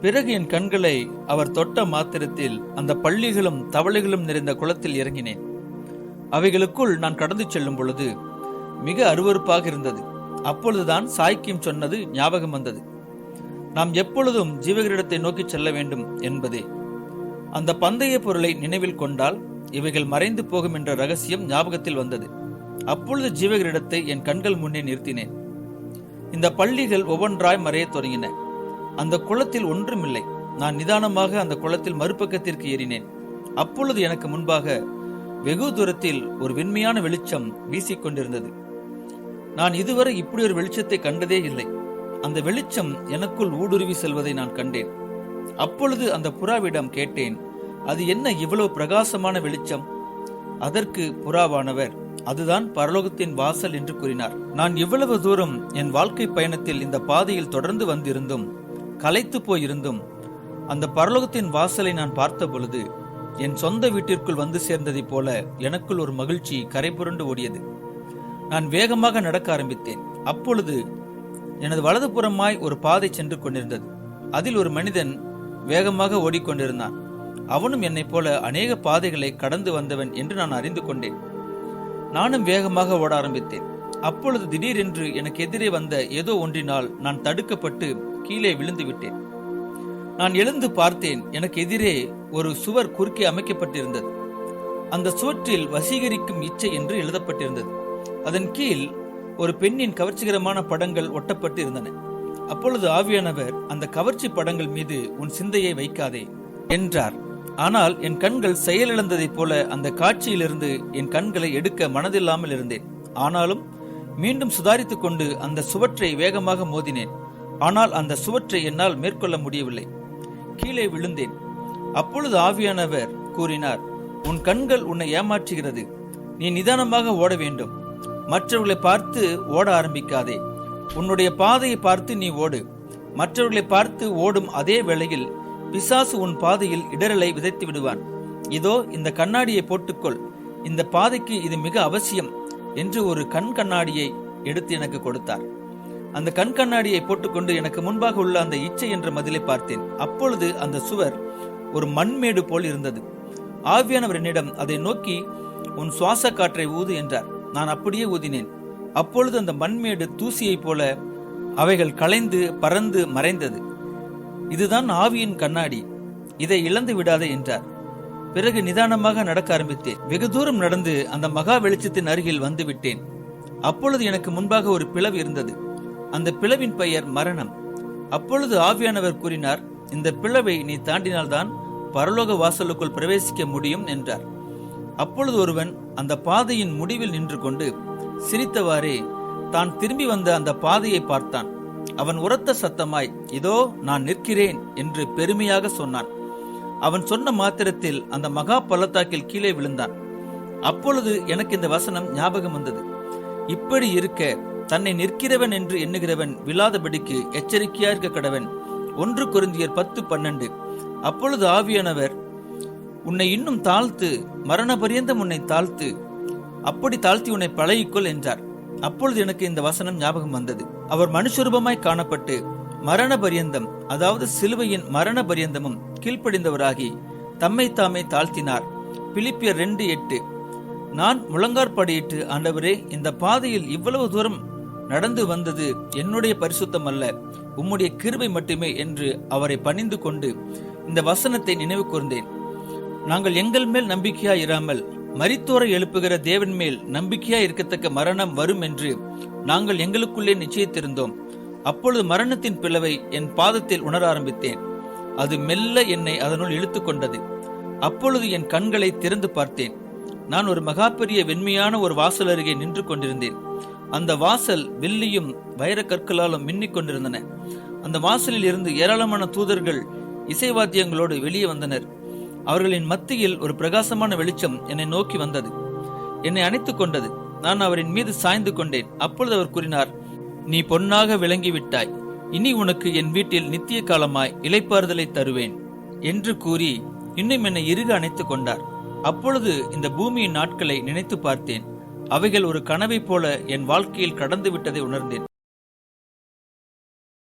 பிறகு என் கண்களை அவர் தொட்ட மாத்திரத்தில் அந்த பள்ளிகளும் தவளைகளும் நிறைந்த குளத்தில் இறங்கினேன். அவைகளுக்குள் நான் கடந்து செல்லும் பொழுது மிக அருவருப்பாக இருந்தது. அப்பொழுதுதான் சாய்க்கியம் சொன்னது ஞாபகம் வந்தது. நாம் எப்பொழுதும் ஜீவகிரீடத்தை நோக்கி செல்ல வேண்டும் என்பதே. அந்த பந்தய பொருளை நினைவில் கொண்டால் இவைகள் மறைந்து போகும் என்ற ரகசியம் ஞாபகத்தில் வந்தது. அப்பொழுது ஜீவகிரீடத்தை என் கண்கள் முன்னே நிறுத்தினேன். இந்த பள்ளிகள் ஒவ்வொன்றாய் மறைய தொடங்கின. அந்த குளத்தில் ஒன்றுமில்லை. நான் நிதானமாக அந்த குளத்தில் மறுபக்கத்திற்கு ஏறினேன். அப்பொழுது எனக்கு முன்பாக வெகு தூரத்தில் ஒரு வெண்மையான வெளிச்சம் வீசிக்கொண்டிருந்தது. நான் இதுவரை இப்படி ஒரு வெளிச்சத்தை கண்டதே இல்லை. அந்த வெளிச்சம் எனக்குள் ஊடுருவி செல்வதை நான் கண்டேன். அப்பொழுது அந்த புறாவிடம் கேட்டேன், அது என்ன இவ்வளவு பிரகாசமான வெளிச்சம்? அதற்கு புறாவானவர், அதுதான் பரலோகத்தின் வாசல் என்று கூறினார். நான் இவ்வளவு தூரம் என் வாழ்க்கை பயணத்தில் இந்த பாதையில் தொடர்ந்து வந்திருந்தும் களைத்து போயிருந்தும் அந்த பரலோகத்தின் வாசலை நான் பார்த்த பொழுது என் சொந்த வீட்டிற்குள் வந்து சேர்ந்ததைப் போல எனக்குள் ஒரு மகிழ்ச்சி கரைபுரண்டு ஓடியது. நான் வேகமாக நடக்க ஆரம்பித்தேன். அப்பொழுது எனது வலதுபுறமாய் ஒரு பாதை சென்று கொண்டிருந்தது. அதில் ஒரு மனிதன் வேகமாக ஓடிக்கொண்டிருந்தான். அவனும் என்னைப் போல அநேக பாதைகளை கடந்து வந்தவன் என்று நான் அறிந்து கொண்டேன். நானும் வேகமாக ஓட ஆரம்பித்தேன். அப்பொழுது திடீரென்று எனக்கு எதிரே வந்த ஏதோ ஒன்றினால் நான் தடுக்கப்பட்டு கீழே விழுந்து விட்டேன். நான் எழுந்து பார்த்தேன். எனக்கு எதிரே ஒரு சுவர் குறுக்கே அமைக்கப்பட்டிருந்தது. அந்த சுவற்றில் வசீகரிக்கும் இச்சை என்று எழுதப்பட்டிருந்தது. அதன் கீழ் ஒரு பெண்ணின் கவர்ச்சிகரமான படங்கள் ஒட்டப்பட்டு இருந்தன. அப்பொழுது ஆவியானவர், அந்த கவர்ச்சி படங்கள் மீது உன் சிந்தையை வைக்காதே என்றார். ஆனால் என் கண்கள் செயலிழந்ததைப் போல அந்த காட்சியிலிருந்து என் கண்களை எடுக்க மனதில்லாமல் இருந்தேன். ஆனாலும் மீண்டும் சுதாரித்துக் கொண்டு அந்த சுவற்றை வேகமாக மோதினேன். ஆனால் அந்த சுவற்றை என்னால் மேற்கொள்ள முடியவில்லை. கீழே விழுந்தேன். அப்பொழுது ஆவியானவர் கூறினார், உன் கண்கள் உன்னை ஏமாற்றுகிறது. நீ நிதானமாக ஓட வேண்டும். மற்றவர்களை பார்த்து ஓட ஆரம்பிக்காதே. உன்னுடைய பாதையை பார்த்து நீ ஓடு. மற்றவர்களை பார்த்து ஓடும் அதே வேளையில் பிசாசு உன் பாதையில் இடரலை விதைத்து விடுவான். இதோ இந்த கண்ணாடியை போட்டுக்கொள், இந்த பாதைக்கு இது மிக அவசியம் என்று ஒரு கண்ணாடியை எடுத்து எனக்கு கொடுத்தார். அந்த கண்ணாடியை போட்டுக்கொண்டு எனக்கு முன்பாக உள்ள அந்த இச்சை என்ற மதிலை பார்த்தேன். அப்பொழுது அந்த சுவர் ஒரு மண்மேடு போல் இருந்தது. ஆவியானவர் என்னிடம், அதை நோக்கி உன் சுவாச காற்றை ஊது என்றார். நான் அப்படியே ஊதினேன். அப்பொழுது அந்த மண்மேடு தூசியை போல அவைகள் கலைந்து பறந்து மறைந்தது. இதுதான் ஆவியின் கண்ணாடி, இதை இழந்து விடாதே என்றார். பிறகு நிதானமாக நடக்க ஆரம்பித்தேன். வெகு தூரம் நடந்து அந்த மகா வெளிச்சத்தின் அருகில் வந்து விட்டேன். அப்பொழுது எனக்கு முன்பாக ஒரு பிளவு இருந்தது. அந்த பிளவின் பெயர் மரணம். அப்பொழுது ஆவியானவர் கூறினார், இந்த பிளவை நீ தாண்டினால்தான் பரலோக வாசலுக்குள் பிரவேசிக்க முடியும் என்றார். அப்பொழுது ஒருவன் அந்த பாதையின் முடிவில் நின்று கொண்டு சிரித்தவாறே தான் திரும்பி வந்த அந்த பாதையை பார்த்தான். அவன் உரத்த சத்தமாய், இதோ நான் நிற்கிறேன் என்று பெருமையாக சொன்னான். அவன் சொன்ன மாத்திரத்தில் அந்த மகா பள்ளத்தாக்கில் கீழே விழுந்தான். அப்பொழுது எனக்கு இந்த வசனம் ஞாபகம் வந்தது. இப்படி இருக்க தன்னை நிற்கிறவன் என்று எண்ணுகிறவன் விழாதபடிக்கு எச்சரிக்கையா இருக்க கடவன். 1 கொரிந்தியர் 10:12. அப்பொழுது ஆவியானவர், உன்னை இன்னும் தாழ்த்து, மரண பரியந்தம் உன்னை தாழ்த்து, அப்படி தாழ்த்தி உன்னை பழகிக்கொள் என்றார். அப்பொழுது எனக்கு இந்த வசனம் ஞாபகம் வந்தது. அவர் மனுஷரூபமாய் காணப்பட்டு மரண பரியந்தம், அதாவது சிலுவையின் மரண பரியந்தமும் கீழ்ப்படிந்தவராகி தம்மை தாமே தாழ்த்தினார். பிலிப்பியர் 2:8. நான் முழங்காற்படியிட்டு, ஆண்டவரே, இந்த பாதையில் இவ்வளவு தூரம் நடந்து வந்தது என்னுடைய பரிசுத்தம் அல்ல, உம்முடைய கிருபை மட்டுமே என்று அவரை பணிந்து கொண்டு இந்த வசனத்தை நினைவு கூர்ந்தேன். நாங்கள் எங்கள் மேல் நம்பிக்கையா இராமல் மரித்தோரை எழுப்புகிற தேவன் மேல் நம்பிக்கையா இருக்கத்தக்க மரணம் வரும் என்று நாங்கள் எங்களுக்குள்ளே நிச்சயித்திருந்தோம். அப்பொழுது மரணத்தின் பிளவை என் பாதத்தில் உணர ஆரம்பித்தேன். அது மெல்ல என்னை அதனுள் இழுத்து கொண்டது. அப்பொழுது என் கண்களை திறந்து பார்த்தேன். நான் ஒரு மகாபெரிய வெண்மையான ஒரு வாசல் அருகே நின்று கொண்டிருந்தேன். அந்த வாசல் வெள்ளியும் வைர கற்களாலும் மின்னிக் கொண்டிருந்தன. அந்த வாசலில் இருந்து ஏராளமான தூதர்கள் இசைவாத்தியங்களோடு வெளியே வந்தனர். அவர்களின் மத்தியில் ஒரு பிரகாசமான வெளிச்சம் என்னை நோக்கி வந்தது. என்னை அணைத்துக் கொண்டது. நான் அவரின் மீது சாய்ந்து கொண்டேன். அப்பொழுது அவர் கூறினார், நீ பொன்னாக விளங்கிவிட்டாய். இனி உனக்கு என் வீட்டில் நித்திய காலமாய் இளைப்பாறுதலை தருவேன் என்று கூறி இன்னும் என்னை இறுக அணைத்துக் கொண்டார். அப்பொழுது இந்த பூமியின் நாட்களை நினைத்து பார்த்தேன். அவைகள் ஒரு கனவை போல என் வாழ்க்கையில் கடந்து விட்டதை உணர்ந்தேன்.